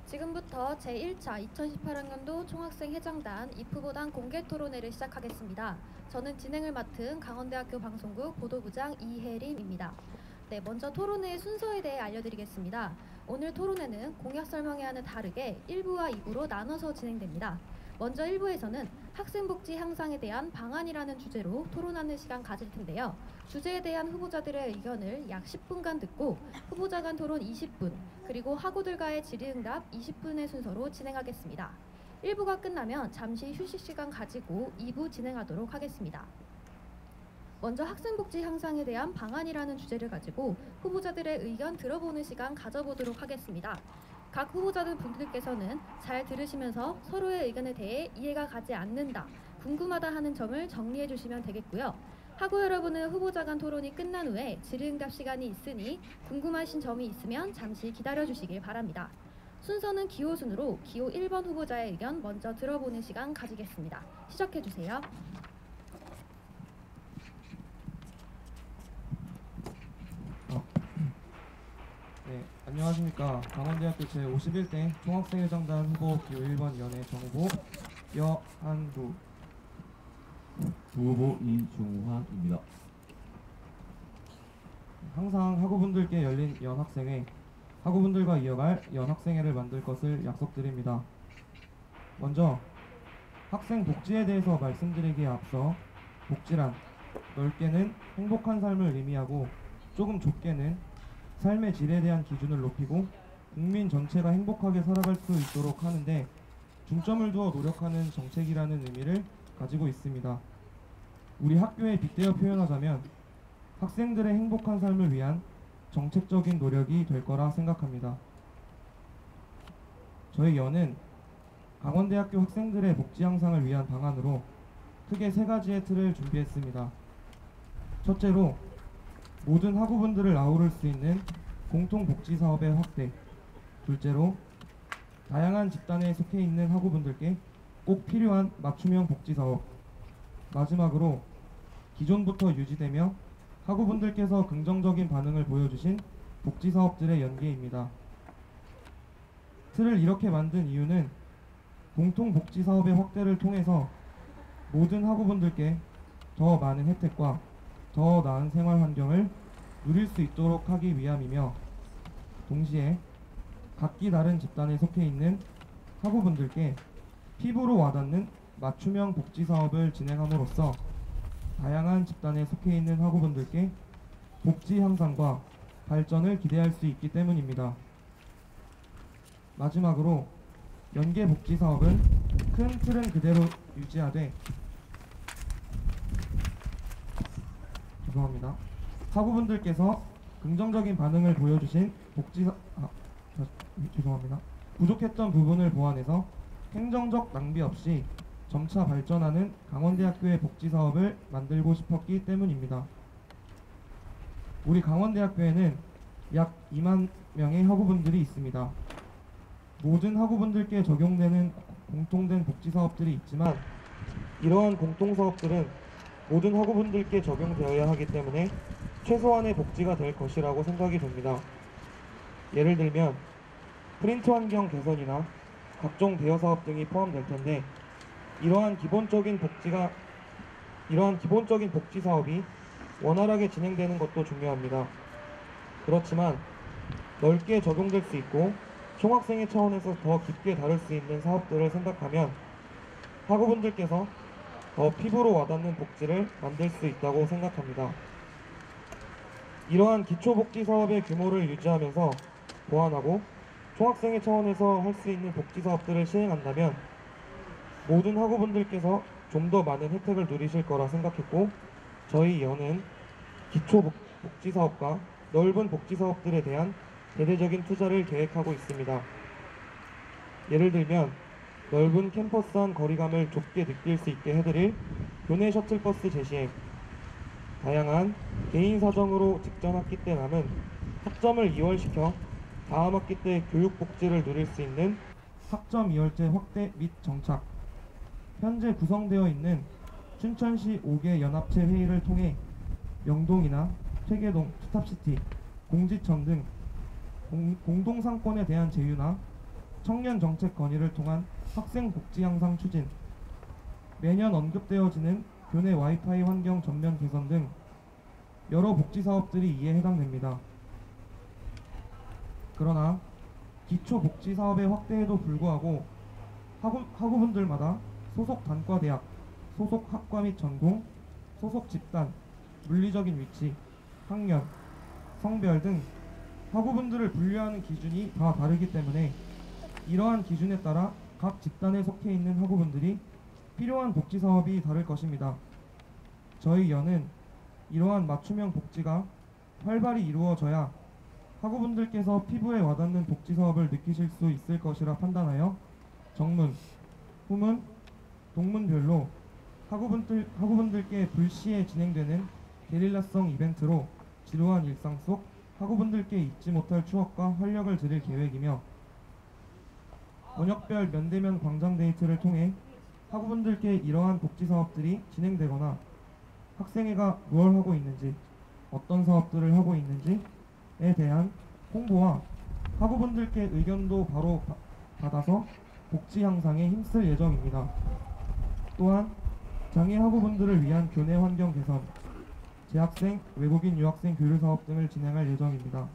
지금부터 제1차 2018학년도 총학생 회장단 입후보단 공개 토론회를 시작하겠습니다. 저는 진행을 맡은 강원대학교 방송국 보도부장 이혜림입니다. 네, 먼저 토론회의 순서에 대해 알려드리겠습니다. 오늘 토론회는 공약 설명회와는 다르게 1부와 2부로 나눠서 진행됩니다. 먼저 1부에서는 학생복지 향상에 대한 방안이라는 주제로 토론하는 시간 가질 텐데요. 주제에 대한 후보자들의 의견을 약 10분간 듣고 후보자 간 토론 20분, 그리고 학우들과의 질의응답 20분의 순서로 진행하겠습니다. 1부가 끝나면 잠시 휴식 시간 가지고 2부 진행하도록 하겠습니다. 먼저 학생복지 향상에 대한 방안이라는 주제를 가지고 후보자들의 의견 들어보는 시간 가져보도록 하겠습니다. 각 후보자분들께서는 잘 들으시면서 서로의 의견에 대해 이해가 가지 않는다, 궁금하다 하는 점을 정리해 주시면 되겠고요. 학우 여러분은 후보자 간 토론이 끝난 후에 질의응답 시간이 있으니 궁금하신 점이 있으면 잠시 기다려 주시길 바랍니다. 순서는 기호 순으로 기호 1번 후보자의 의견 먼저 들어보는 시간 가지겠습니다. 시작해 주세요. 네, 안녕하십니까. 강원대학교 제51대 총학생회장단 후보 기호 1번 연애 정후보 여한두 후보 이중환입니다. 항상 학우분들께 열린 연학생회, 학우분들과 이어갈 연학생회를 만들 것을 약속드립니다. 먼저 학생 복지에 대해서 말씀드리기에 앞서 복지란 넓게는 행복한 삶을 의미하고 조금 좁게는 삶의 질에 대한 기준을 높이고 국민 전체가 행복하게 살아갈 수 있도록 하는데 중점을 두어 노력하는 정책이라는 의미를 가지고 있습니다. 우리 학교에 빗대어 표현하자면 학생들의 행복한 삶을 위한 정책적인 노력이 될 거라 생각합니다. 저희 연은 강원대학교 학생들의 복지 향상을 위한 방안으로 크게 세 가지의 틀을 준비했습니다. 첫째로 모든 학우분들을 아우를 수 있는 공통복지사업의 확대. 둘째로 다양한 집단에 속해 있는 학우분들께 꼭 필요한 맞춤형 복지사업. 마지막으로 기존부터 유지되며 학우분들께서 긍정적인 반응을 보여주신 복지사업들의 연계입니다. 틀을 이렇게 만든 이유는 공통복지사업의 확대를 통해서 모든 학우분들께 더 많은 혜택과 더 나은 생활 환경을 누릴 수 있도록 하기 위함이며, 동시에 각기 다른 집단에 속해 있는 학우분들께 피부로 와닿는 맞춤형 복지 사업을 진행함으로써 다양한 집단에 속해 있는 학우분들께 복지 향상과 발전을 기대할 수 있기 때문입니다. 마지막으로 연계 복지 사업은 큰 틀은 그대로 유지하되 학우분들께서 긍정적인 반응을 보여주신 부족했던 부분을 보완해서 행정적 낭비 없이 점차 발전하는 강원대학교의 복지사업을 만들고 싶었기 때문입니다. 우리 강원대학교에는 약 2만 명의 학우분들이 있습니다. 모든 학우분들께 적용되는 공통된 복지사업들이 있지만 이러한 공통사업들은 모든 학우분들께 적용되어야 하기 때문에 최소한의 복지가 될 것이라고 생각이 됩니다. 예를 들면 프린트 환경 개선이나 각종 대여 사업 등이 포함될 텐데 이러한 기본적인 복지 사업이 원활하게 진행되는 것도 중요합니다. 그렇지만 넓게 적용될 수 있고 총학생회 차원에서 더 깊게 다룰 수 있는 사업들을 생각하면 학우분들께서 더 피부로 와닿는 복지를 만들 수 있다고 생각합니다. 이러한 기초복지 사업의 규모를 유지하면서 보완하고 총학생회 차원에서 할 수 있는 복지 사업들을 시행한다면 모든 학우분들께서 좀 더 많은 혜택을 누리실 거라 생각했고, 저희 연은 기초복지 사업과 넓은 복지 사업들에 대한 대대적인 투자를 계획하고 있습니다. 예를 들면 넓은 캠퍼스 안 거리감을 좁게 느낄 수 있게 해드릴 교내 셔틀버스 재시행, 다양한 개인 사정으로 직전 학기 때 남은 학점을 2월시켜 다음 학기 때 교육복지를 누릴 수 있는 학점 2월제 확대 및 정착, 현재 구성되어 있는 춘천시 5개 연합체 회의를 통해 영동이나 퇴계동, 스탑시티, 공지천 등 공동상권에 대한 제휴나 청년 정책 건의를 통한 학생 복지 향상 추진, 매년 언급되어지는 교내 와이파이 환경 전면 개선 등 여러 복지 사업들이 이에 해당됩니다. 그러나 기초 복지 사업의 확대에도 불구하고 학우분들마다 소속 단과대학, 소속 학과 및 전공, 소속 집단, 물리적인 위치, 학년, 성별 등 학우분들을 분류하는 기준이 다 다르기 때문에 이러한 기준에 따라 각 집단에 속해 있는 학우분들이 필요한 복지 사업이 다를 것입니다. 저희 연은 이러한 맞춤형 복지가 활발히 이루어져야 학우분들께서 피부에 와닿는 복지 사업을 느끼실 수 있을 것이라 판단하여 정문, 후문, 동문별로 학우분들께 불시에 진행되는 게릴라성 이벤트로 지루한 일상 속 학우분들께 잊지 못할 추억과 활력을 드릴 계획이며 원역별 면대면 광장 데이트를 통해 학우분들께 이러한 복지 사업들이 진행되거나 학생회가 무엇을 하고 있는지, 어떤 사업들을 하고 있는지에 대한 홍보와 학우분들께 의견도 바로 받아서 복지 향상에 힘쓸 예정입니다. 또한 장애 학우분들을 위한 교내 환경 개선, 재학생, 외국인 유학생 교류 사업 등을 진행할 예정입니다.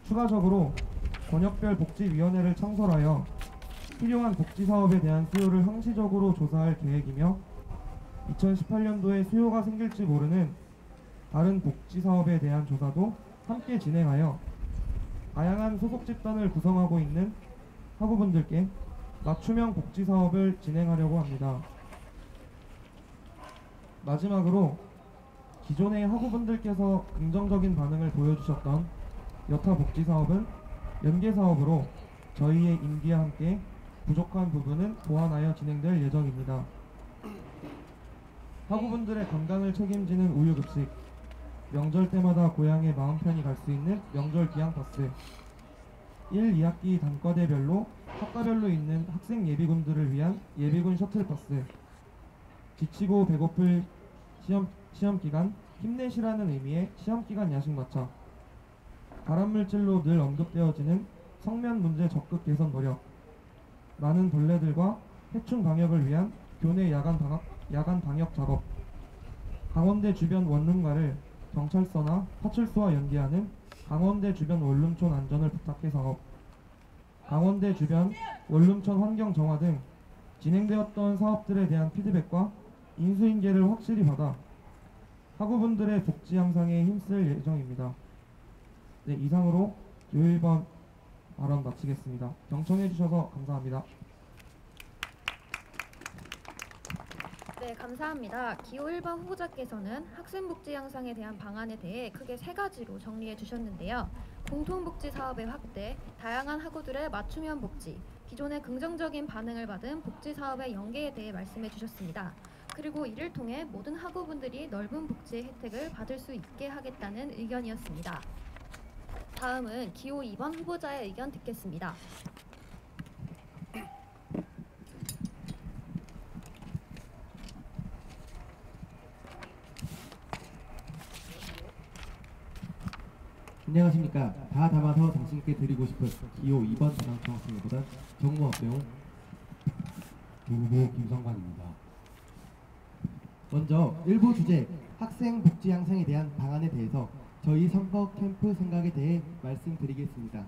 추가적으로 권역별 복지위원회를 창설하여 필요한 복지 사업에 대한 수요를 항시적으로 조사할 계획이며 2018년도에 수요가 생길지 모르는 다른 복지 사업에 대한 조사도 함께 진행하여 다양한 소속 집단을 구성하고 있는 학우분들께 맞춤형 복지 사업을 진행하려고 합니다. 마지막으로 기존의 학우분들께서 긍정적인 반응을 보여주셨던 여타 복지 사업은 연계 사업으로 저희의 임기와 함께 부족한 부분은 보완하여 진행될 예정입니다. 학우분들의 건강을 책임지는 우유급식, 명절 때마다 고향에 마음 편히 갈 수 있는 명절 기항버스, 1, 2학기 단과대별로 학과별로 있는 학생 예비군들을 위한 예비군 셔틀버스, 지치고 배고플 시험기간 힘내시라는 의미의 시험기간 야식 마차, 발암물질로 늘 언급되어지는 성면 문제 적극 개선 노력, 많은 벌레들과 해충 방역을 위한 교내 야간 방역 작업, 강원대 주변 원룸가를 경찰서나 파출소와 연계하는 강원대 주변 원룸촌 안전을 부탁해 사업, 강원대 주변 원룸촌 환경 정화 등 진행되었던 사업들에 대한 피드백과 인수인계를 확실히 받아 학우분들의 복지 향상에 힘쓸 예정입니다. 네, 이상으로 기호 1번 발언 마치겠습니다. 경청해 주셔서 감사합니다. 네, 감사합니다. 기호 1번 후보자께서는 학생복지 향상에 대한 방안에 대해 크게 세 가지로 정리해 주셨는데요. 공통복지 사업의 확대, 다양한 학우들의 맞춤형 복지, 기존의 긍정적인 반응을 받은 복지 사업의 연계에 대해 말씀해 주셨습니다. 그리고 이를 통해 모든 학우분들이 넓은 복지의 혜택을 받을 수 있게 하겠다는 의견이었습니다. 다음은 기호 2번 후보자의 의견 듣겠습니다. 안녕하십니까. 다 담아서 당신께 드리고 싶은 기호 2번 중앙중학생회보다 정무업대용 후보 김성관입니다. 먼저 일부 주제 학생 복지 향상에 대한 방안에 대해서 저희 선거 캠프 생각에 대해 말씀드리겠습니다.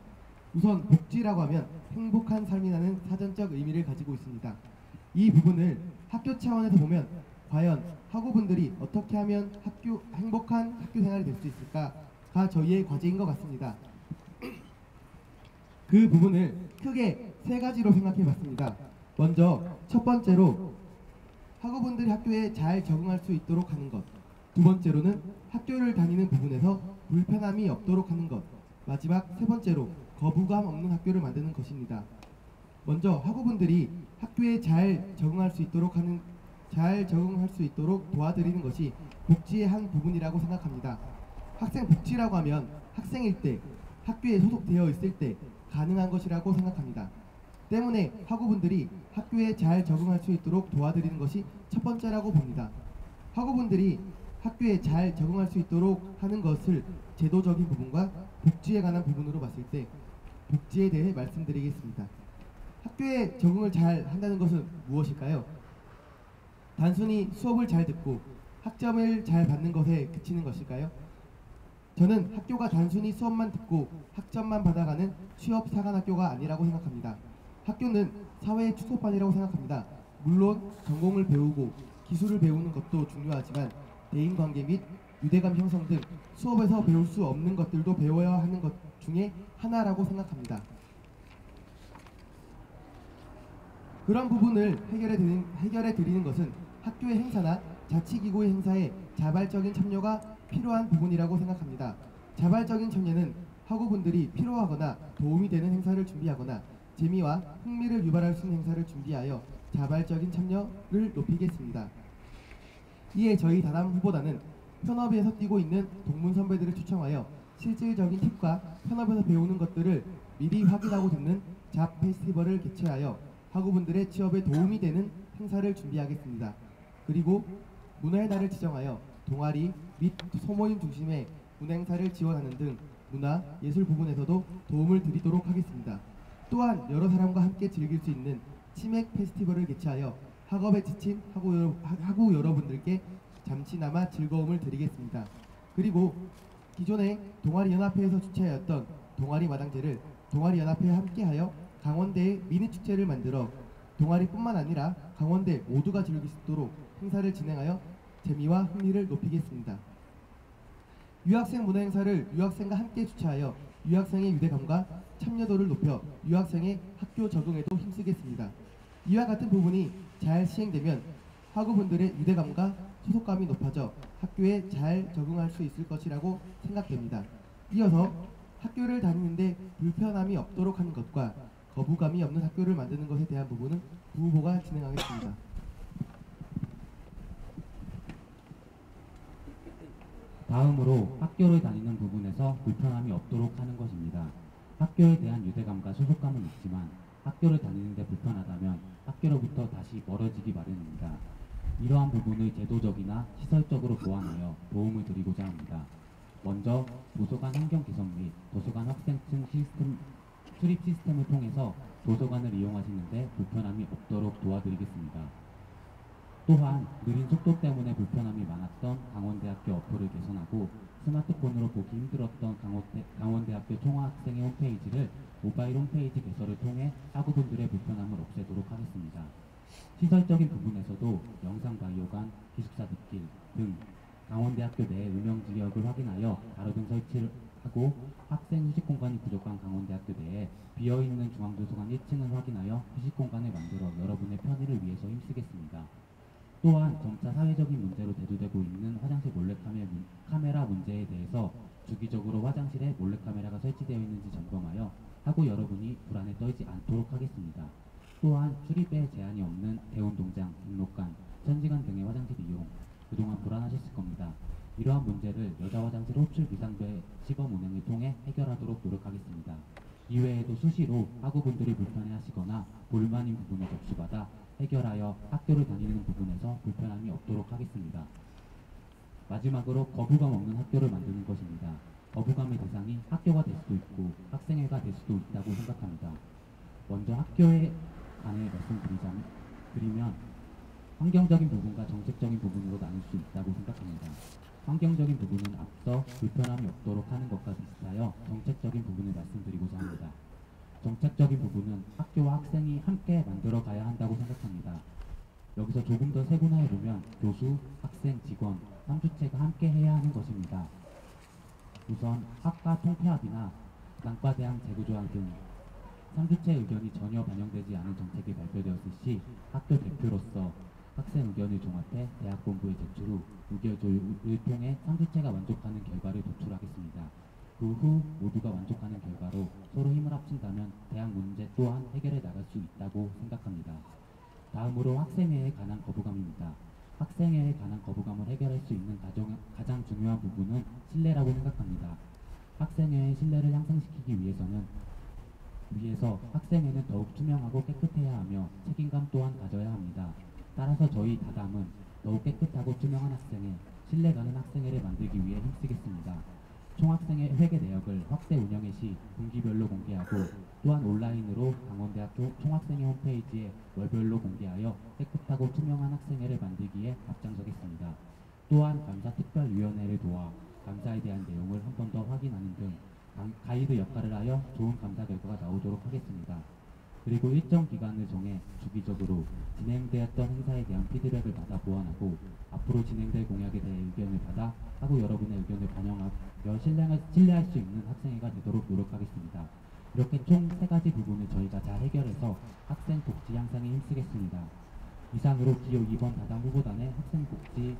우선 복지라고 하면 행복한 삶이라는 사전적 의미를 가지고 있습니다. 이 부분을 학교 차원에서 보면 과연 학우분들이 어떻게 하면 행복한 학교 생활이 될 수 있을까가 저희의 과제인 것 같습니다. 그 부분을 크게 세 가지로 생각해 봤습니다. 먼저 첫 번째로 학우분들이 학교에 잘 적응할 수 있도록 하는 것, 두 번째로는 학교를 다니는 부분에서 불편함이 없도록 하는 것, 마지막 세 번째로 거부감 없는 학교를 만드는 것입니다. 먼저 학우분들이 학교에 잘 적응할 수 있도록 도와드리는 것이 복지의 한 부분이라고 생각합니다. 학생 복지라고 하면 학생일 때, 학교에 소속되어 있을 때 가능한 것이라고 생각합니다. 때문에 학우분들이 학교에 잘 적응할 수 있도록 도와드리는 것이 첫 번째라고 봅니다. 학우분들이 학교에 잘 적응할 수 있도록 하는 것을 제도적인 부분과 복지에 관한 부분으로 봤을 때 복지에 대해 말씀드리겠습니다. 학교에 적응을 잘 한다는 것은 무엇일까요? 단순히 수업을 잘 듣고 학점을 잘 받는 것에 그치는 것일까요? 저는 학교가 단순히 수업만 듣고 학점만 받아가는 취업 사관학교가 아니라고 생각합니다. 학교는 사회의 축소판이라고 생각합니다. 물론 전공을 배우고 기술을 배우는 것도 중요하지만 대인관계 및 유대감 형성 등 수업에서 배울 수 없는 것들도 배워야 하는 것 중에 하나라고 생각합니다. 그런 부분을 해결해 드리는 것은 학교의 행사나 자치기구의 행사에 자발적인 참여가 필요한 부분이라고 생각합니다. 자발적인 참여는 학우분들이 필요하거나 도움이 되는 행사를 준비하거나 재미와 흥미를 유발할 수 있는 행사를 준비하여 자발적인 참여를 높이겠습니다. 이에 저희 다담 후보단은 현업에서 뛰고 있는 동문 선배들을 초청하여 실질적인 팁과 현업에서 배우는 것들을 미리 확인하고 듣는 잡 페스티벌을 개최하여 학우분들의 취업에 도움이 되는 행사를 준비하겠습니다. 그리고 문화의 날을 지정하여 동아리 및 소모임 중심의 문행사를 지원하는 등 문화, 예술 부분에서도 도움을 드리도록 하겠습니다. 또한 여러 사람과 함께 즐길 수 있는 치맥 페스티벌을 개최하여 학업에 지친 학우 여러분들께 잠시나마 즐거움을 드리겠습니다. 그리고 기존에 동아리연합회에서 주최하였던 동아리마당제를 동아리연합회와 함께하여 강원대의 미니축제를 만들어 동아리뿐만 아니라 강원대 모두가 즐길 수 있도록 행사를 진행하여 재미와 흥미를 높이겠습니다. 유학생 문화행사를 유학생과 함께 주최하여 유학생의 유대감과 참여도를 높여 유학생의 학교 적응에도 힘쓰겠습니다. 이와 같은 부분이 잘 시행되면 학우분들의 유대감과 소속감이 높아져 학교에 잘 적응할 수 있을 것이라고 생각됩니다. 이어서 학교를 다니는데 불편함이 없도록 하는 것과 거부감이 없는 학교를 만드는 것에 대한 부분은 부 후보가 진행하겠습니다. 다음으로 학교를 다니는 부분에서 불편함이 없도록 하는 것입니다. 학교에 대한 유대감과 소속감은 있지만 학교를 다니는데 불편하다면 학교로부터 다시 멀어지기 마련입니다. 이러한 부분을 제도적이나 시설적으로 보완하여 도움을 드리고자 합니다. 먼저 도서관 환경 개선 및 도서관 학생증 출입 시스템을 통해서 도서관을 이용하시는데 불편함이 없도록 도와드리겠습니다. 또한 느린 속도 때문에 불편함이 많았던 강원대학교 어플을 개선하고 스마트폰으로 보기 힘들었던 강원대학교 총학생회 홈페이지를 모바일 홈페이지 개설을 통해 학우분들의 불편함을 없애도록 하겠습니다. 시설적인 부분에서도 영상바이오관, 기숙사 뒷길 등 강원대학교 내 음영 지역을 확인하여 가로등 설치를 하고 학생 휴식 공간이 부족한 강원대학교 내에 비어있는 중앙도서관 1층을 확인하여 휴식 공간을 만들어 여러분의 편의를 위해서 힘쓰겠습니다. 또한 점차 사회적인 문제로 대두되고 있는 화장실 몰래카메라 문제에 대해서 주기적으로 화장실에 몰래카메라가 설치되어 있는지 점검하여 학우 여러분이 불안에 떨지 않도록 하겠습니다. 또한 출입에 제한이 없는 대운동장, 등록관, 천지관 등의 화장실 이용, 그동안 불안하셨을 겁니다. 이러한 문제를 여자 화장실 호출 비상배 시범 운행을 통해 해결하도록 노력하겠습니다. 이외에도 수시로 학우분들이 불편해하시거나 불만인 부분을 접수받아 해결하여 학교를 다니는 부분에서 불편함이 없도록 하겠습니다. 마지막으로 거부감 없는 학교를 만드는 것입니다. 거부감의 대상이 학교가 될 수도 있고 학생회가 될 수도 있다고 생각합니다. 먼저 학교에 관해 말씀드리면 환경적인 부분과 정책적인 부분으로 나눌 수 있다고 생각합니다. 환경적인 부분은 앞서 불편함이 없도록 하는 것과 비슷하여 정책적인 부분을 말씀드리고자 합니다. 정책적인 부분은 학교와 학생이 함께 만들어 가야 한다고 생각합니다. 여기서 조금 더 세분화해보면 교수, 학생, 직원, 3주체가 함께 해야 하는 것입니다. 우선 학과 통폐합이나 단과대항 재구조화 등 3주체 의견이 전혀 반영되지 않은 정책이 발표되었을 시 학교 대표로서 학생 의견을 종합해 대학 본부에 제출 후 의결조율을 통해 3주체가 만족하는 결과를 도출하겠습니다. 그 후 모두가 만족하는 결과로 서로 힘을 합친다면 대학 문제 또한 해결해 나갈 수 있다고 생각합니다. 다음으로 학생회에 관한 거부감입니다. 학생회에 관한 거부감을 해결할 수 있는 가장 중요한 부분은 신뢰라고 생각합니다. 학생회의 신뢰를 향상시키기 위해서 학생회는 더욱 투명하고 깨끗해야 하며 책임감 또한 가져야 합니다. 따라서 저희 다담은 더욱 깨끗하고 투명한 학생회, 신뢰가는 학생회를 만들기 위해 힘쓰겠습니다. 총학생회 회계 내역을 확대 운영의 시 분기별로 공개하고 또한 온라인으로 강원대학교 총학생회 홈페이지에 월별로 공개하여 깨끗하고 투명한 학생회를 만들기에 앞장서겠습니다. 또한 감사특별위원회를 도와 감사에 대한 내용을 한 번 더 확인하는 등 가이드 역할을 하여 좋은 감사 결과가 나오도록 하겠습니다. 그리고 일정 기간을 정해 주기적으로 진행되었던 행사에 대한 피드백을 받아 보완하고 앞으로 진행될 공약에 대해 의견을 받아 학우 여러분의 의견을 반영하여 신뢰할 수 있는 학생회가 되도록 노력하겠습니다. 이렇게 총 3가지 부분을 저희가 잘 해결해서 학생 복지 향상에 힘쓰겠습니다. 이상으로 기호 2번 다당 후보단의 학생 복지에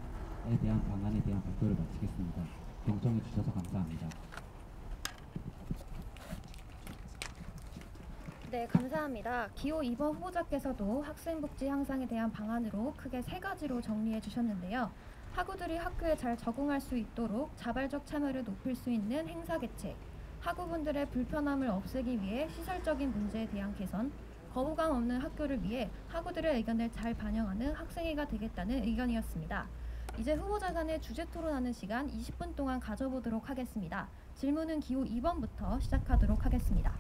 대한 방안에 대한 발표를 마치겠습니다. 경청해 주셔서 감사합니다. 네, 감사합니다. 기호 2번 후보자께서도 학생복지 향상에 대한 방안으로 크게 3가지로 정리해 주셨는데요. 학우들이 학교에 잘 적응할 수 있도록 자발적 참여를 높일 수 있는 행사 개최, 학우분들의 불편함을 없애기 위해 시설적인 문제에 대한 개선, 거부감 없는 학교를 위해 학우들의 의견을 잘 반영하는 학생회가 되겠다는 의견이었습니다. 이제 후보자 간의 주제 토론하는 시간 20분 동안 가져보도록 하겠습니다. 질문은 기호 2번부터 시작하도록 하겠습니다.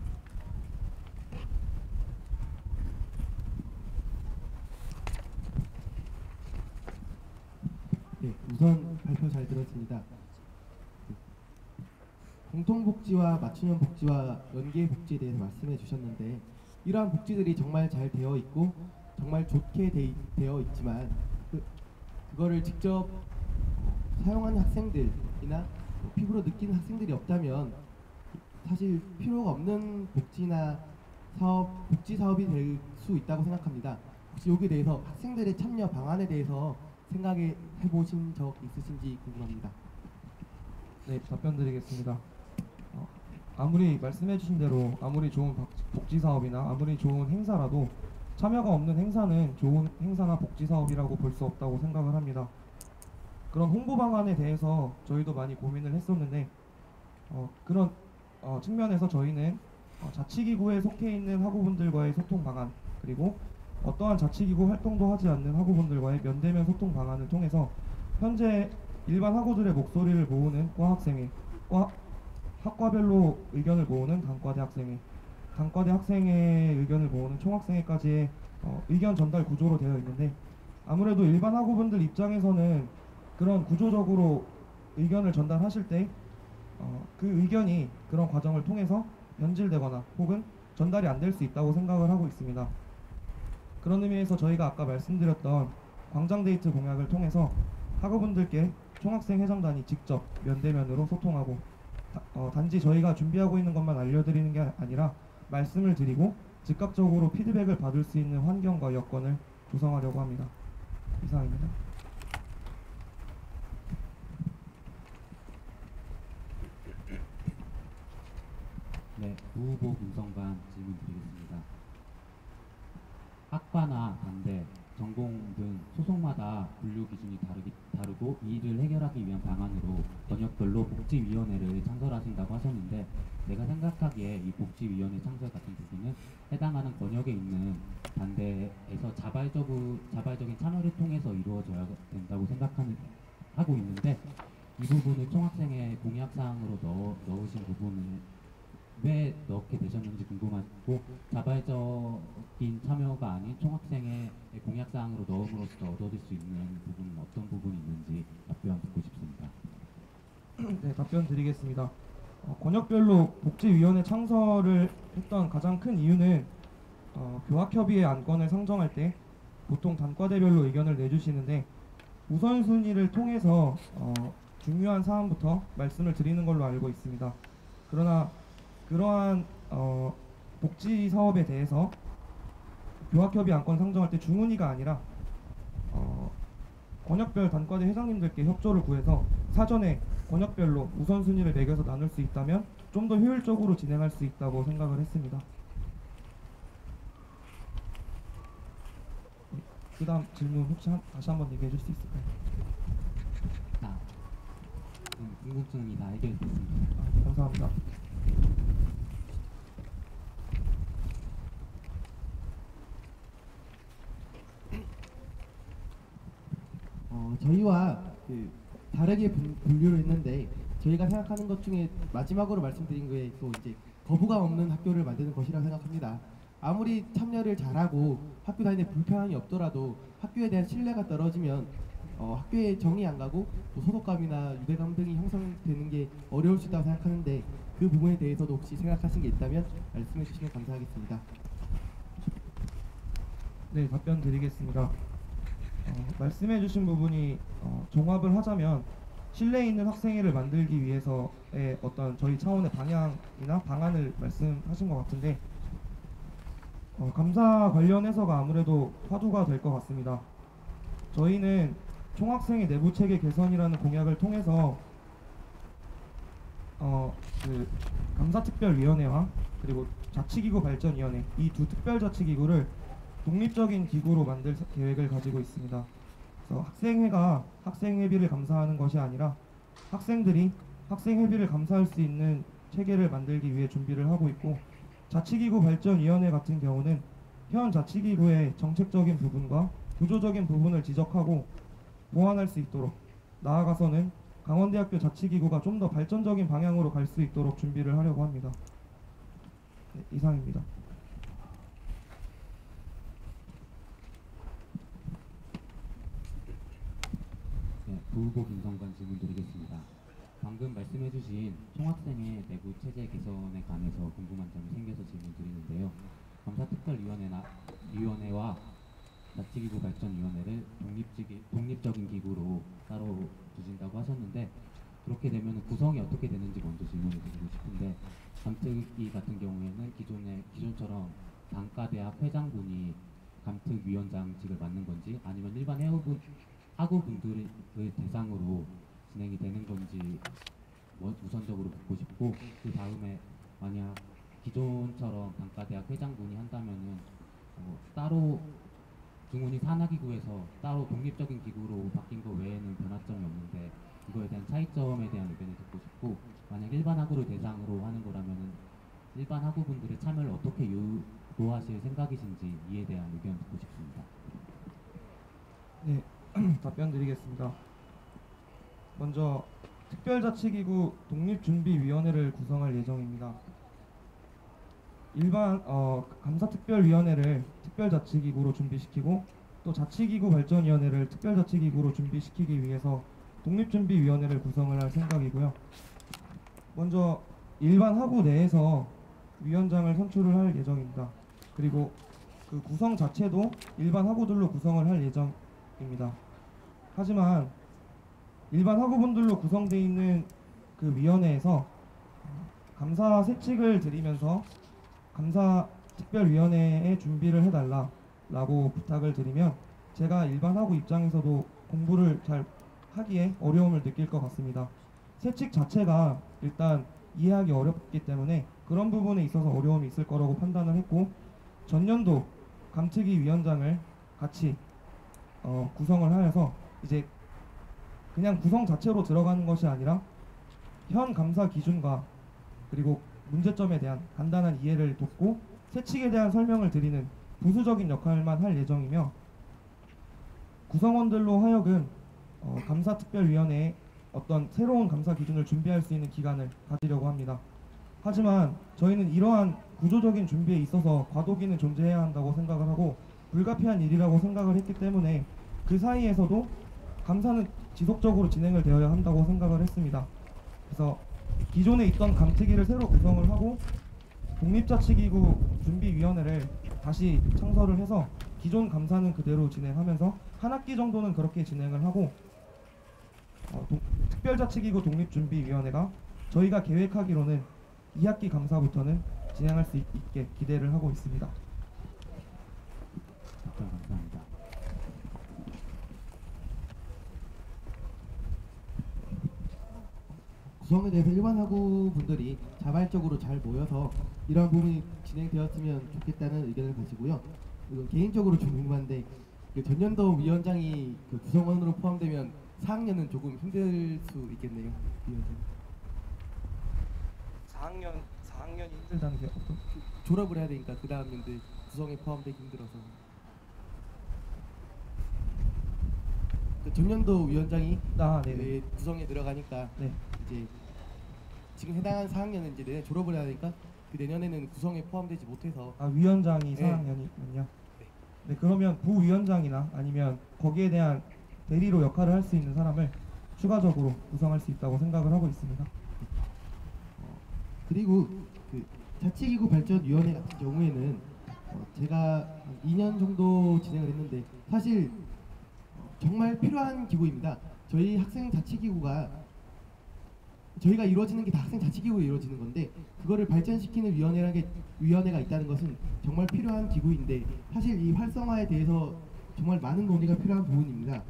네, 우선 발표 잘 들었습니다. 공통복지와 맞춤형 복지와 연계 복지에 대해서 말씀해 주셨는데 이러한 복지들이 정말 잘 되어 있고 정말 좋게 되어 있지만 그거를 직접 사용하는 학생들이나 피부로 느끼는 학생들이 없다면 사실 필요가 없는 복지나 복지 사업이 될 수 있다고 생각합니다. 혹시 여기에 대해서 학생들의 참여 방안에 대해서 생각해 보신 적 있으신지 궁금합니다. 네, 답변 드리겠습니다. 아무리 말씀해 주신 대로 아무리 좋은 복지 사업이나 아무리 좋은 행사라도 참여가 없는 행사는 좋은 행사나 복지 사업이라고 볼 수 없다고 생각을 합니다. 그런 홍보 방안에 대해서 저희도 많이 고민을 했었는데 그런 측면에서 저희는 자치기구에 속해 있는 학우분들과의 소통 방안, 그리고 어떠한 자치기구 활동도 하지 않는 학우분들과의 면대면 소통 방안을 통해서 현재 일반 학우들의 목소리를 모으는 과학생회, 학과별로 의견을 모으는 단과대 학생회, 단과대 학생회의 의견을 모으는 총학생회까지의 의견 전달 구조로 되어 있는데, 아무래도 일반 학우분들 입장에서는 그런 구조적으로 의견을 전달하실 때 그 의견이 그런 과정을 통해서 변질되거나 혹은 전달이 안 될 수 있다고 생각을 하고 있습니다. 그런 의미에서 저희가 아까 말씀드렸던 광장데이트 공약을 통해서 학우분들께 총학생 회장단이 직접 면대면으로 소통하고 단지 저희가 준비하고 있는 것만 알려드리는 게 아니라 말씀을 드리고 즉각적으로 피드백을 받을 수 있는 환경과 여건을 조성하려고 합니다. 이상입니다. 네, 후보 분성관 질문 드리겠습니다. 학과나 단대, 전공 등 소속마다 분류 기준이 다르고 이 일을 해결하기 위한 방안으로 번역별로 복지위원회를 창설하신다고 하셨는데, 내가 생각하기에 이 복지위원회 창설 같은 부분은 해당하는 권역에 있는 단대에서 자발적인 참여를 통해서 이루어져야 된다고 하고 있는데, 이 부분을 총학생회 공약사항으로 넣으신 부분을 왜 넣게 되셨는지 궁금하고, 자발적인 참여가 아닌 총학생회 공약사항으로 넣음으로써 얻어질 수 있는 부분은 어떤 부분이 있는지 답변 듣고 싶습니다. 네, 답변 드리겠습니다. 권역별로 복지위원회 창설을 했던 가장 큰 이유는 교학협의회 안건을 상정할 때 보통 단과대별로 의견을 내주시는데, 우선순위를 통해서 중요한 사안부터 말씀을 드리는 걸로 알고 있습니다. 그러나 그러한 복지 사업에 대해서 교학협의 안건 상정할 때 중훈위가 아니라 권역별 단과대 회장님들께 협조를 구해서 사전에 권역별로 우선순위를 매겨서 나눌 수 있다면 좀 더 효율적으로 진행할 수 있다고 생각을 했습니다. 그 다음 질문 혹시 다시 한번 얘기해 줄 수 있을까요? 궁금증이 다 해결됐습니다. 감사합니다. 저희와 다르게 분류를 했는데 저희가 생각하는 것 중에 마지막으로 말씀드린 거에 또 이제 거부감 없는 학교를 만드는 것이라고 생각합니다. 아무리 참여를 잘하고 학교 다니는데 불편함이 없더라도 학교에 대한 신뢰가 떨어지면 학교에 정이 안 가고 또 소속감이나 유대감 등이 형성되는 게 어려울 수 있다고 생각하는데 그 부분에 대해서도 혹시 생각하신 게 있다면 말씀해 주시면 감사하겠습니다. 네, 답변 드리겠습니다. 말씀해 주신 부분이 종합을 하자면 신뢰 있는 학생회를 만들기 위해서의 어떤 저희 차원의 방향이나 방안을 말씀하신 것 같은데 감사 관련해서가 아무래도 화두가 될 것 같습니다. 저희는 총학생회 내부 체계 개선이라는 공약을 통해서 그 감사특별위원회와 그리고 자치기구 발전위원회 이 두 특별자치기구를 독립적인 기구로 만들 계획을 가지고 있습니다. 그래서 학생회가 학생회비를 감사하는 것이 아니라 학생들이 학생회비를 감사할 수 있는 체계를 만들기 위해 준비를 하고 있고, 자치기구 발전위원회 같은 경우는 현 자치기구의 정책적인 부분과 구조적인 부분을 지적하고 보완할 수 있도록, 나아가서는 강원대학교 자치기구가 좀 더 발전적인 방향으로 갈 수 있도록 준비를 하려고 합니다. 네, 이상입니다. 네, 부후보 김성관 질문 드리겠습니다. 방금 말씀해주신 총학생회 내부 체제 개선에 관해서 궁금한 점이 생겨서 질문 드리는데요. 감사특별위원회와 자치기구 발전위원회를 독립적인 기구로 따로 두신다고 하셨는데, 그렇게 되면 구성이 어떻게 되는지 먼저 질문을 드리고 싶은데, 감특위 같은 경우에는 기존처럼 단과대학 회장분이 감특위원장직을 맡는 건지, 아니면 일반 학우분들을 대상으로 진행이 되는 건지 우선적으로 묻고 싶고, 그 다음에 만약 기존처럼 단과대학 회장분이 한다면은 따로 중훈이 산하기구에서 따로 독립적인 기구로 바뀐 거 외에는 변화점이 없는데, 이거에 대한 차이점에 대한 의견을 듣고 싶고, 만약 일반 학우를 대상으로 하는 거라면은 일반 학우분들의 참여를 어떻게 유도하실 생각이신지 이에 대한 의견 듣고 싶습니다. 네, 답변 드리겠습니다. 먼저 특별자치기구 독립준비위원회를 구성할 예정입니다. 일반 감사특별위원회를 특별자치기구로 준비시키고, 또 자치기구 발전위원회를 특별자치기구로 준비시키기 위해서 독립준비위원회를 구성을 할 생각이고요. 먼저 일반 학우 내에서 위원장을 선출을 할 예정입니다. 그리고 그 구성 자체도 일반 학우들로 구성을 할 예정입니다. 하지만 일반 학우분들로 구성되어 있는 그 위원회에서 감사 세칙을 드리면서 감사특별위원회에 준비를 해달라고 부탁을 드리면, 제가 일반 학우 입장에서도 공부를 잘 하기에 어려움을 느낄 것 같습니다. 세칙 자체가 일단 이해하기 어렵기 때문에 그런 부분에 있어서 어려움이 있을 거라고 판단을 했고, 전년도 감특위 위원장을 같이 구성을 하여서 이제 그냥 구성 자체로 들어가는 것이 아니라 현 감사 기준과 그리고 문제점에 대한 간단한 이해를 돕고 세칙에 대한 설명을 드리는 부수적인 역할만 할 예정이며, 구성원들로 하여금 감사특별위원회에 어떤 새로운 감사 기준을 준비할 수 있는 기간을 가지려고 합니다. 하지만 저희는 이러한 구조적인 준비에 있어서 과도기는 존재해야 한다고 생각을 하고 불가피한 일이라고 생각을 했기 때문에 그 사이에서도 감사는 지속적으로 진행을 되어야 한다고 생각을 했습니다. 그래서 기존에 있던 감특위를 새로 구성을 하고 독립자치기구 준비위원회를 다시 창설을 해서 기존 감사는 그대로 진행하면서 한 학기 정도는 그렇게 진행을 하고, 특별자치기구 독립준비위원회가 저희가 계획하기로는 2학기 감사부터는 진행할 수 있게 기대를 하고 있습니다. 답변 감사합니다. 구성에 대해서 일반 학우분들이 자발적으로 잘 모여서 이러한 부분이 진행되었으면 좋겠다는 의견을 가지고요. 이건 개인적으로 좀 궁금한데, 그 전년도 위원장이 그 구성원으로 포함되면 4학년은 조금 힘들 수 있겠네요. 위원장. 4학년이 힘들다는 게 어떤? 졸업을 해야 되니까 그 다음 년들 구성에 포함되기 힘들어서. 그 전년도 위원장이 네네. 구성에 들어가니까 네. 이제 지금 해당하는 4학년은 이제 내년 졸업을 해야 하니까 그 내년에는 구성에 포함되지 못해서 위원장이 네. 4학년이군요. 네, 그러면 부위원장이나 아니면 거기에 대한 대리로 역할을 할 수 있는 사람을 추가적으로 구성할 수 있다고 생각을 하고 있습니다. 그리고 그 자치기구 발전위원회 같은 경우에는 제가 한 2년 정도 진행을 했는데 사실 정말 필요한 기구입니다. 저희 학생 자치기구가 저희가 이루어지는 게 다 학생 자치기구로 이루어지는 건데 그거를 발전시키는 위원회가 있다는 것은 정말 필요한 기구인데 사실 이 활성화에 대해서 정말 많은 논의가 필요한 부분입니다.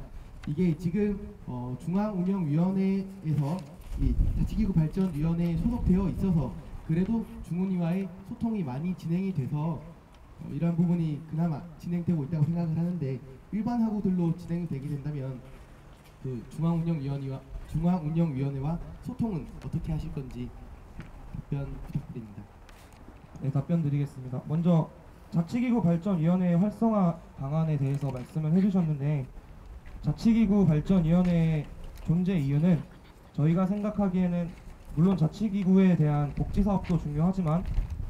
이게 지금 중앙운영위원회에서 이 자치기구 발전위원회에 소속되어 있어서 그래도 중운위와의 소통이 많이 진행이 돼서 이러한 부분이 그나마 진행되고 있다고 생각을 하는데 일반 학우들로 진행이 되게 된다면 그 중앙운영위원회와 소통은 어떻게 하실 건지 답변 부탁드립니다. 네, 답변 드리겠습니다. 먼저 자치기구 발전위원회 활성화 방안에 대해서 말씀을 해주셨는데 자치기구 발전위원회의 존재 이유는 저희가 생각하기에는 물론 자치기구에 대한 복지사업도 중요하지만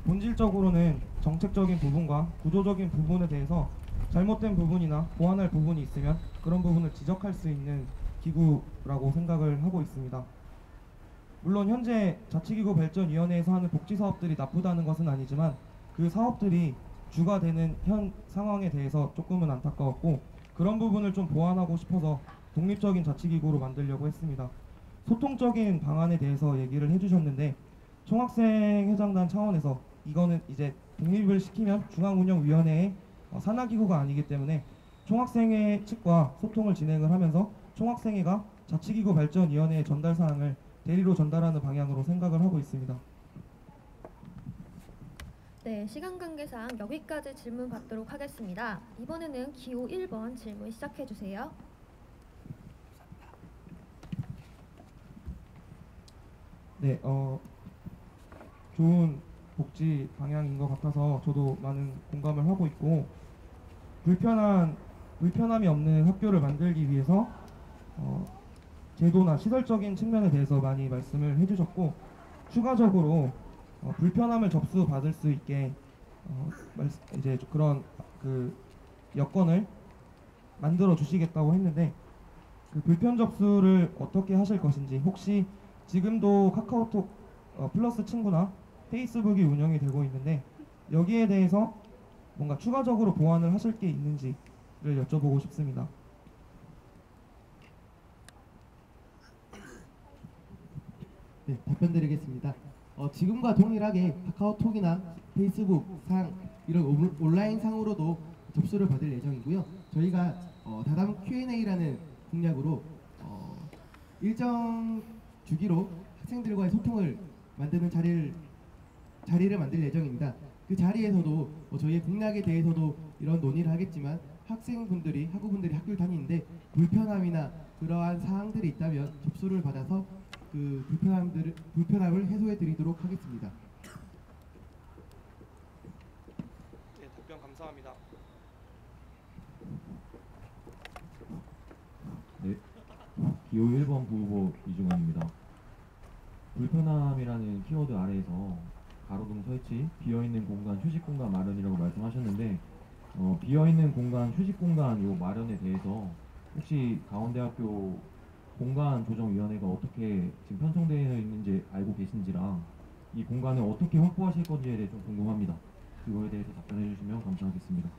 본질적으로는 정책적인 부분과 구조적인 부분에 대해서 잘못된 부분이나 보완할 부분이 있으면 그런 부분을 지적할 수 있는 기구라고 생각을 하고 있습니다. 물론 현재 자치기구 발전위원회에서 하는 복지사업들이 나쁘다는 것은 아니지만 그 사업들이 주가 되는 현 상황에 대해서 조금은 안타까웠고 그런 부분을 좀 보완하고 싶어서 독립적인 자치기구로 만들려고 했습니다. 소통적인 방안에 대해서 얘기를 해주셨는데 총학생회장단 차원에서 이거는 이제 독립을 시키면 중앙운영위원회의 산하기구가 아니기 때문에 총학생회 측과 소통을 진행을 하면서 총학생회가 자치기구 발전위원회의 전달사항을 대리로 전달하는 방향으로 생각을 하고 있습니다. 네, 시간 관계상 여기까지 질문 받도록 하겠습니다. 이번에는 기호 1번 질문 시작해 주세요. 네, 좋은 복지 방향인 것 같아서 저도 많은 공감을 하고 있고 불편함이 없는 학교를 만들기 위해서 제도나 시설적인 측면에 대해서 많이 말씀을 해주셨고 추가적으로 불편함을 접수받을 수 있게 이제 그런 그 여건을 만들어 주시겠다고 했는데 그 불편 접수를 어떻게 하실 것인지 혹시 지금도 카카오톡 플러스 친구나 페이스북이 운영이 되고 있는데 여기에 대해서 뭔가 추가적으로 보완을 하실 게 있는지를 여쭤보고 싶습니다. 네, 답변 드리겠습니다. 지금과 동일하게 카카오톡이나 페이스북 상 이런 온라인 상으로도 접수를 받을 예정이고요. 저희가 다담 Q&A라는 공약으로 일정 주기로 학생들과의 소통을 만드는 자리를 만들 예정입니다. 그 자리에서도 저희의 공약에 대해서도 이런 논의를 하겠지만 학우분들이 학교를 다니는데 불편함이나 그러한 사항들이 있다면 접수를 받아서 그 불편함을 해소해 드리도록 하겠습니다. 네, 답변 감사합니다. 네, 기호 1번 부후보 이중원입니다. 불편함이라는 키워드 아래에서 가로등 설치, 비어있는 공간, 휴식 공간 마련이라고 말씀하셨는데 비어있는 공간, 휴식 공간 요 마련에 대해서 혹시 강원대학교 공간조정위원회가 어떻게 지금 편성되어 있는지 알고 계신지랑 이 공간을 어떻게 확보하실 건지에 대해 좀 궁금합니다. 그거에 대해서 답변해 주시면 감사하겠습니다.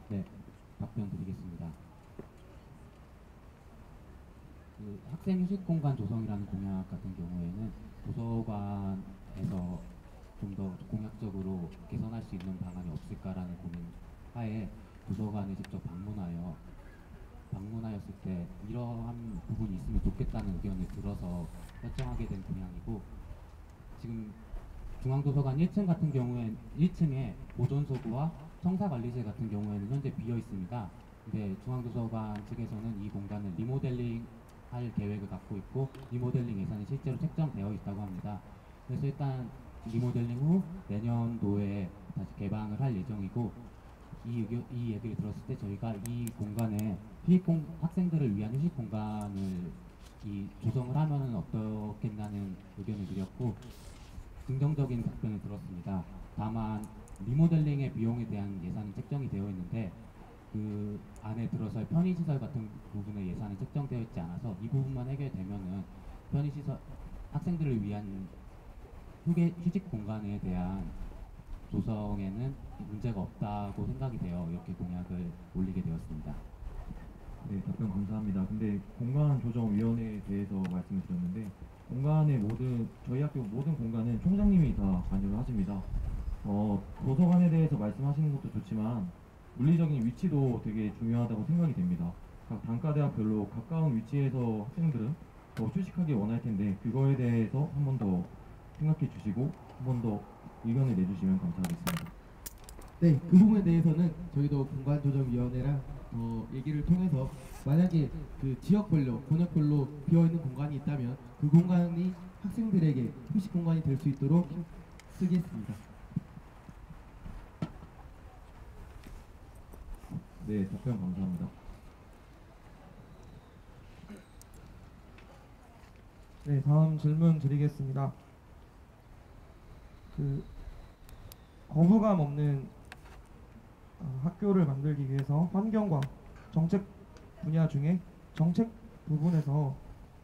네, 답변 드리겠습니다. 그 학생 휴식 공간 조성이라는 공약 같은 경우에는 도서관에서 좀 더 공약적으로 개선할 수 있는 방안이 없을까라는 고민 하에 도서관에 직접 방문하여 방문하였을 때 이러한 부분이 있으면 좋겠다는 의견을 들어서 결정하게 된 분양이고, 지금 중앙도서관 1층 같은 경우엔 1층에 보존소구와 청사관리실 같은 경우에는 현재 비어 있습니다. 근데 중앙도서관 측에서는 이 공간을 리모델링 할 계획을 갖고 있고 리모델링 예산이 실제로 책정되어 있다고 합니다. 그래서 일단 리모델링 후 내년도에 다시 개방을 할 예정이고, 이 얘기를 들었을 때 저희가 이 공간에 학생들을 위한 휴식 공간을 조성을 하면은 어떻겠냐는 의견을 드렸고 긍정적인 답변을 들었습니다. 다만 리모델링의 비용에 대한 예산은 책정이 되어 있는데 그 안에 들어설 편의시설 같은 부분의 예산은 책정되어 있지 않아서 이 부분만 해결되면은 편의시설 학생들을 위한 휴식 공간에 대한 조성에는 문제가 없다고 생각이 되어 이렇게 공약을 올리게 되었습니다. 네, 답변 감사합니다. 근데 공간조정위원회에 대해서 말씀을 드렸는데 저희 학교 모든 공간은 총장님이 다 관여를 하십니다. 도서관에 대해서 말씀하시는 것도 좋지만 물리적인 위치도 되게 중요하다고 생각이 됩니다. 각 단과대학별로 가까운 위치에서 학생들은 더 휴식하기 원할 텐데 그거에 대해서 한 번 더 생각해 주시고 한 번 더 의견을 내주시면 감사하겠습니다. 네, 그 부분에 대해서는 저희도 공간조정위원회랑 얘기를 통해서 만약에 그 지역별로, 권역별로 비어있는 공간이 있다면 그 공간이 학생들에게 휴식 공간이 될 수 있도록 쓰겠습니다. 네, 답변 감사합니다. 네, 다음 질문 드리겠습니다. 거부감 없는 학교를 만들기 위해서 환경과 정책 분야 중에 정책 부분에서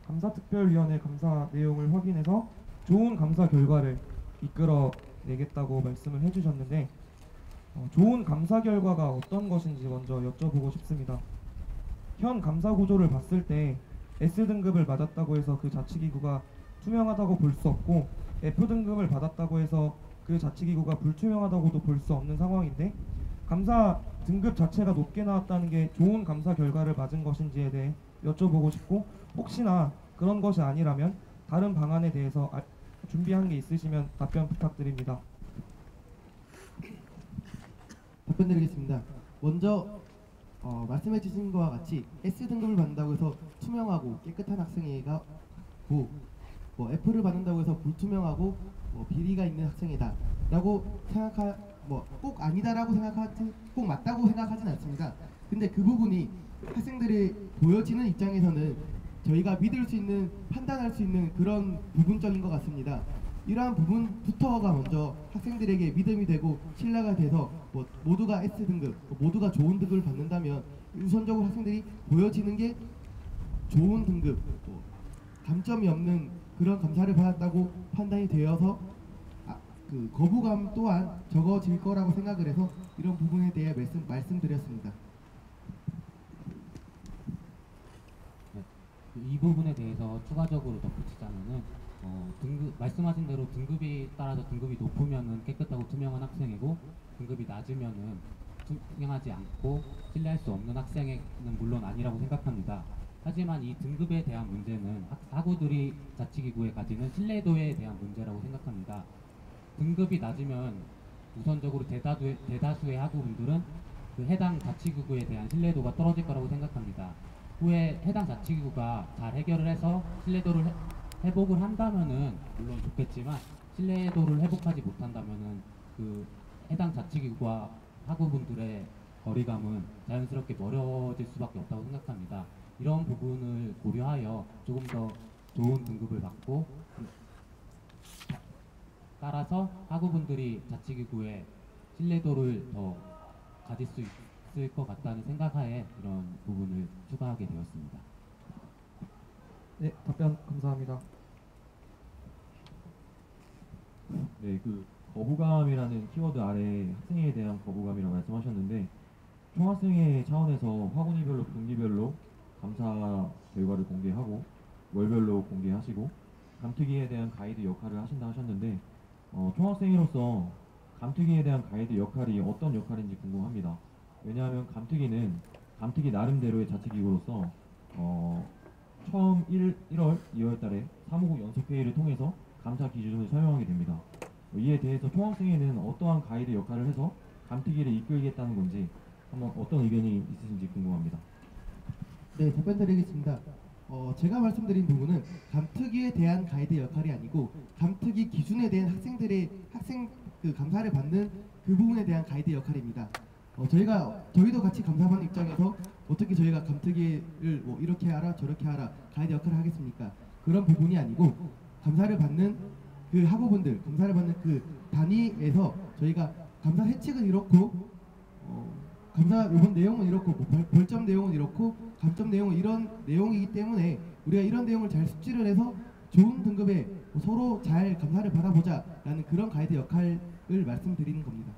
감사특별위원회 감사 내용을 확인해서 좋은 감사 결과를 이끌어내겠다고 말씀을 해주셨는데 좋은 감사 결과가 어떤 것인지 먼저 여쭤보고 싶습니다. 현 감사 구조를 봤을 때 S등급을 받았다고 해서 그 자치기구가 투명하다고 볼 수 없고 F등급을 받았다고 해서 그 자치기구가 불투명하다고도 볼 수 없는 상황인데 감사 등급 자체가 높게 나왔다는 게 좋은 감사 결과를 맞은 것인지에 대해 여쭤보고 싶고 혹시나 그런 것이 아니라면 다른 방안에 대해서 준비한 게 있으시면 답변 부탁드립니다. 답변 드리겠습니다. 먼저 말씀해 주신 것과 같이 S등급을 받는다고 해서 투명하고 깨끗한 학생회가 F를 받는다고 해서 불투명하고 비리가 있는 학생이다 라고 꼭 아니다라고 꼭 맞다고 생각하진 않습니다. 근데 그 부분이 학생들이 보여지는 입장에서는 저희가 믿을 수 있는, 판단할 수 있는 그런 부분적인 것 같습니다. 이러한 부분부터가 먼저 학생들에게 믿음이 되고 신뢰가 돼서 모두가 S등급, 모두가 좋은 등급을 받는다면 우선적으로 학생들이 보여지는 게 좋은 등급, 감점이 없는 그런 감사를 받았다고 판단이 되어서 그 거부감 또한 적어질 거라고 생각을 해서 이런 부분에 대해 말씀드렸습니다. 이 부분에 대해서 추가적으로 덧붙이자면은 말씀하신 대로 등급이 따라서 등급이 높으면은 깨끗하고 투명한 학생이고 등급이 낮으면은 투명하지 않고 신뢰할 수 없는 학생은 물론 아니라고 생각합니다. 하지만 이 등급에 대한 문제는 학우들이 자치기구에 가지는 신뢰도에 대한 문제라고 생각합니다. 등급이 낮으면 우선적으로 대다수의 학우분들은 그 해당 자치기구에 대한 신뢰도가 떨어질 거라고 생각합니다. 후에 해당 자치기구가 잘 해결을 해서 신뢰도를 회복을 한다면은 물론 좋겠지만 신뢰도를 회복하지 못한다면은 그 해당 자치기구와 학우분들의 거리감은 자연스럽게 멀어질 수밖에 없다고 생각합니다. 이런 부분을 고려하여 조금 더 좋은 등급을 받고 따라서 학우분들이 자치기구의 신뢰도를 더 가질 수 있을 것 같다는 생각하에 이런 부분을 추가하게 되었습니다. 네, 답변 감사합니다. 네, 그 거부감이라는 키워드 아래 학생에 대한 거부감이라고 말씀하셨는데 총학생회 차원에서 학원이별로 분기별로 감사 결과를 공개하고 월별로 공개하시고 감특위에 대한 가이드 역할을 하신다 하셨는데 총학생회로서 감특위에 대한 가이드 역할이 어떤 역할인지 궁금합니다. 왜냐하면 감특위는 감특위 나름대로의 자치기구로서 처음 1월, 2월 달에 사무국 연석회의를 통해서 감사 기준을 설명하게 됩니다. 이에 대해서 총학생회는 어떠한 가이드 역할을 해서 감특위를 이끌겠다는 건지 한번 어떤 의견이 있으신지 궁금합니다. 네, 답변드리겠습니다. 제가 말씀드린 부분은 감특위에 대한 가이드 역할이 아니고 감특위 기준에 대한 학생 그 감사를 받는 그 부분에 대한 가이드 역할입니다. 저희도 같이 감사받는 입장에서 어떻게 저희가 감특위를 뭐 이렇게 하라 저렇게 하라 가이드 역할을 하겠습니까? 그런 부분이 아니고 감사를 받는 그 학우분들, 감사를 받는 그 단위에서 저희가 감사 해칙은 이렇고 감사 이번 내용은 이렇고 벌점 내용은 이렇고 감점 내용은 이런 내용이기 때문에 우리가 이런 내용을 잘 숙지를 해서 좋은 등급에 서로 잘 감사를 받아보자라는 그런 가이드 역할을 말씀드리는 겁니다.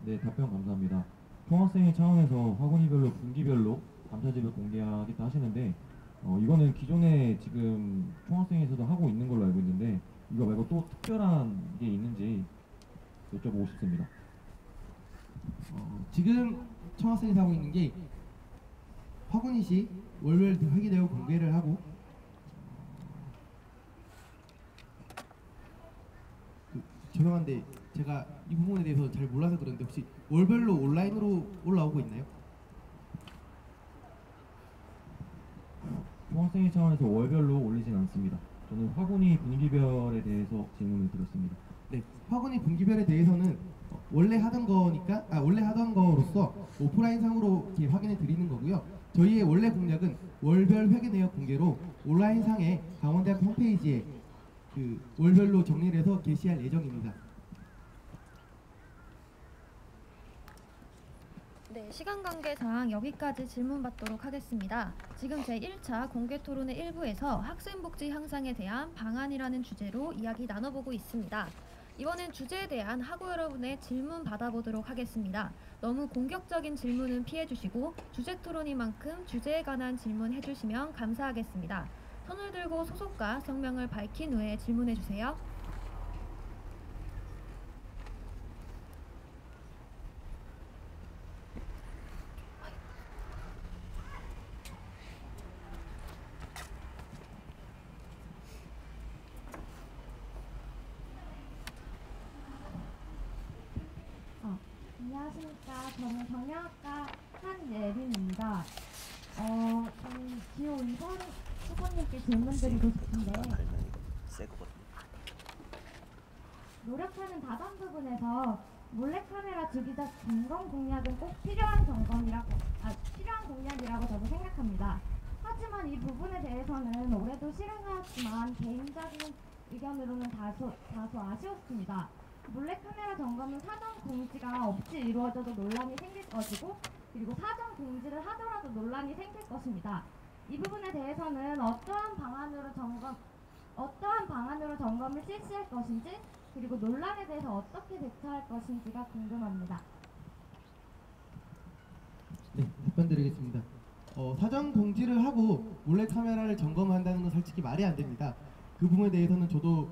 네, 답변 감사합니다. 총학생회 차원에서 학원이별로 분기별로 감사집을 공개하겠다 하시는데 이거는 기존에 지금 총학생회에서도 하고 있는 걸로 알고 있는데 이거 말고 또 특별한 게 있는지 여쭤보고 싶습니다. 지금 청학생에서 하고 있는 게 화군이시 월별 회계 내용 공개를 하고 죄송한데 제가 이 부분에 대해서 잘 몰라서 그런데 혹시 월별로 온라인으로 올라오고 있나요? 총학생회 차원에서 월별로 올리진 않습니다. 저는 화군이 분기별에 대해서 질문을 드렸습니다. 네, 화군이 분기별에 대해서는 원래 하던 거로서 오프라인 상으로 이렇게 확인해 드리는 거고요. 저희의 원래 공약은 월별 회계 내역 공개로 온라인 상에 강원대학교 홈페이지에 그 월별로 정리를 해서 게시할 예정입니다. 네, 시간 관계상 여기까지 질문 받도록 하겠습니다. 지금 제1차 공개 토론의 일부에서 학생복지 향상에 대한 방안이라는 주제로 이야기 나눠보고 있습니다. 이번엔 주제에 대한 학우 여러분의 질문 받아보도록 하겠습니다. 너무 공격적인 질문은 피해주시고 주제 토론이만큼 주제에 관한 질문 해주시면 감사하겠습니다. 손을 들고 소속과 성명을 밝힌 후에 질문해주세요. 안녕하십니까. 저는 경영학과 한예린입니다. 저는 기호 2번 후보님께 질문드리고 싶은데 노력하는 다단 부분에서 몰래카메라 주기적 점검 공약은 꼭 필요한 공약이라고 저도 생각합니다. 하지만 이 부분에 대해서는 올해도 실행하였지만 개인적인 의견으로는 다소 아쉬웠습니다. 몰래카메라 점검은 사전 공지가 없이 이루어져도 논란이 생길 것이고 그리고 사전 공지를 하더라도 논란이 생길 것입니다. 이 부분에 대해서는 어떠한 방안으로 점검을 실시할 것인지 그리고 논란에 대해서 어떻게 대처할 것인지가 궁금합니다. 네, 답변드리겠습니다. 사전 공지를 하고 몰래카메라를 점검한다는 건 솔직히 말이 안 됩니다. 그 부분에 대해서는 저도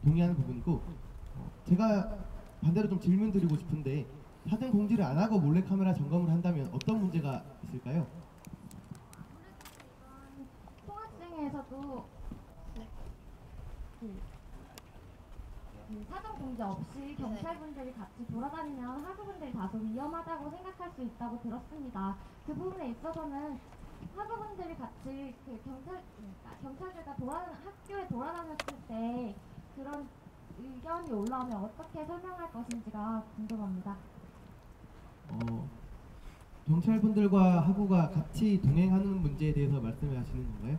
동의하는 부분이고 제가 반대로 좀 질문 드리고 싶은데 사전 공지를 안 하고 몰래카메라 점검을 한다면 어떤 문제가 있을까요? 총학생회에서도 사전 공지 없이 경찰분들이 같이 돌아다니면 학우분들이 다소 위험하다고 생각할 수 있다고 들었습니다. 그 부분에 있어서는 학우분들이 같이 경찰들과 학교에 돌아다녔을 때 그런 의견이 올라오면 어떻게 설명할 것인지가 궁금합니다. 경찰분들과 학우가 같이 동행하는 문제에 대해서 말씀을 하시는 건가요?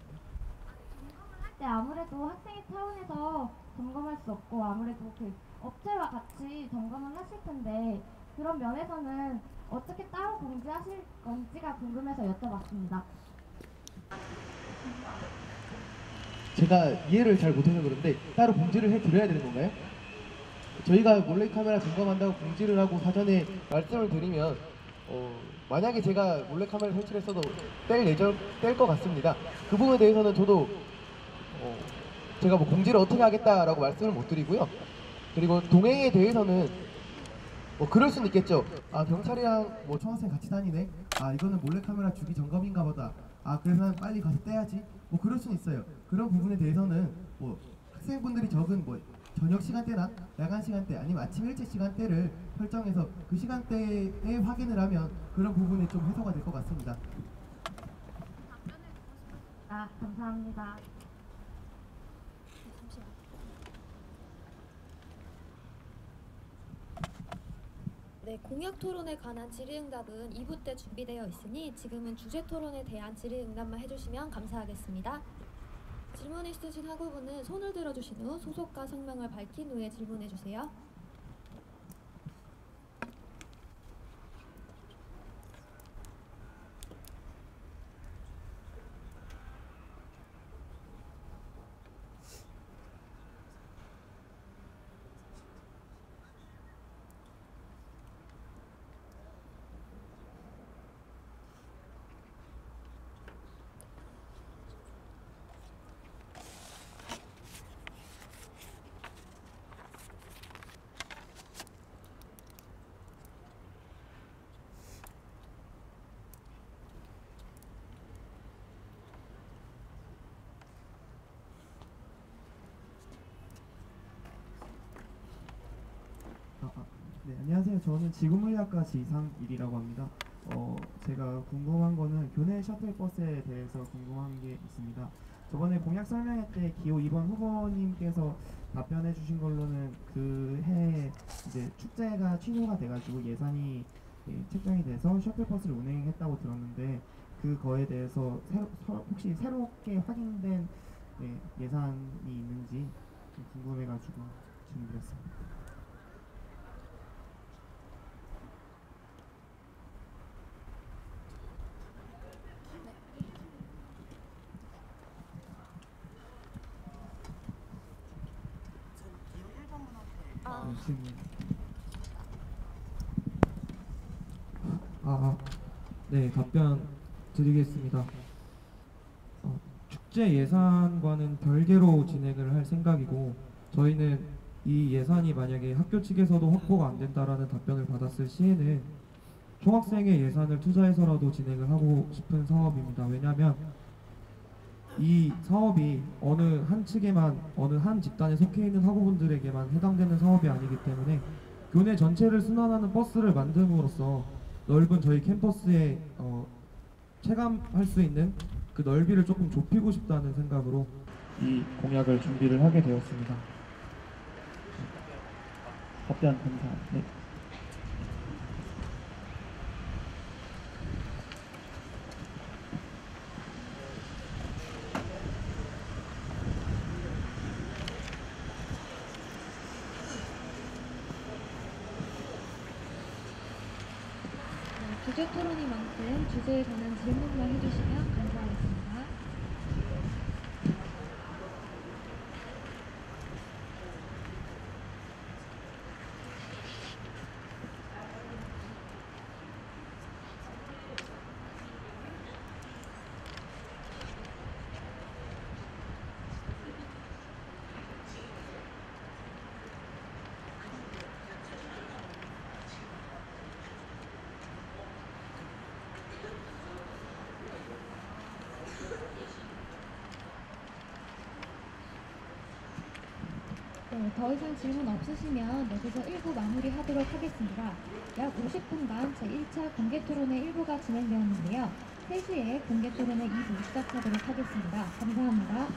점검을 할 때 아무래도 학생회 차원에서 점검할 수 없고 아무래도 그 업체와 같이 점검을 하실 텐데 그런 면에서는 어떻게 따로 공지하실 건지가 궁금해서 여쭤봤습니다. 제가 이해를 잘 못해서 그런데 따로 공지를 해드려야 되는 건가요? 저희가 몰래카메라 점검한다고 공지를 하고 사전에 말씀을 드리면 만약에 제가 몰래카메라 설치를 했어도 뗄 것 같습니다. 그 부분에 대해서는 저도 제가 뭐 공지를 어떻게 하겠다라고 말씀을 못 드리고요. 그리고 동행에 대해서는 뭐 그럴 수는 있겠죠. 아, 경찰이랑 뭐 총학생 같이 다니네. 아, 이거는 몰래카메라 주기 점검인가 보다. 아, 그래서 빨리 가서 떼야지. 뭐 그럴 수는 있어요. 그런 부분에 대해서는 뭐 학생분들이 적은 뭐 저녁 시간대나 야간 시간대 아니면 아침 일찍 시간대를 설정해서 그 시간대에 확인을 하면 그런 부분이 좀 해소가 될 것 같습니다. 감사합니다. 네, 공약 토론에 관한 질의응답은 2부 때 준비되어 있으니 지금은 주제 토론에 대한 질의응답만 해주시면 감사하겠습니다. 질문 있으신 학우분은 손을 들어주신 후 소속과 성명을 밝힌 후에 질문해주세요. 네, 안녕하세요. 저는 지구물리학과 지상일이라고 합니다. 제가 궁금한 거는 교내 셔틀버스에 대해서 궁금한 게 있습니다. 저번에 공약 설명회 때 기호 2번 후보님께서 답변해 주신 걸로는 그 해 이제 축제가 취소가 돼가지고 예산이 책정이 돼서 셔틀버스를 운행했다고 들었는데 그거에 대해서 혹시 새롭게 확인된 예산이 있는지 좀 궁금해가지고 질문드렸습니다. 네, 답변 드리겠습니다. 축제 예산과는 별개로 진행을 할 생각이고 저희는 이 예산이 만약에 학교 측에서도 확보가 안 된다라는 답변을 받았을 시에는 총학생의 예산을 투자해서라도 진행을 하고 싶은 사업입니다. 왜냐하면 이 사업이 어느 한 측에만 어느 한 집단에 속해 있는 학우분들에게만 해당되는 사업이 아니기 때문에 교내 전체를 순환하는 버스를 만듦으로써 넓은 저희 캠퍼스에 체감할 수 있는 그 넓이를 조금 좁히고 싶다는 생각으로 이 공약을 준비를 하게 되었습니다. 답변 감사합니다. 네. 주제 토론이만큼 주제에 관한 질문만 해주시면 감사하겠습니다. 네, 더 이상 질문 없으시면 여기서 1부 마무리하도록 하겠습니다. 약 50분간 제1차 공개토론의 1부가 진행되었는데요. 3시에 공개토론의 2부 시작하도록 하겠습니다. 감사합니다.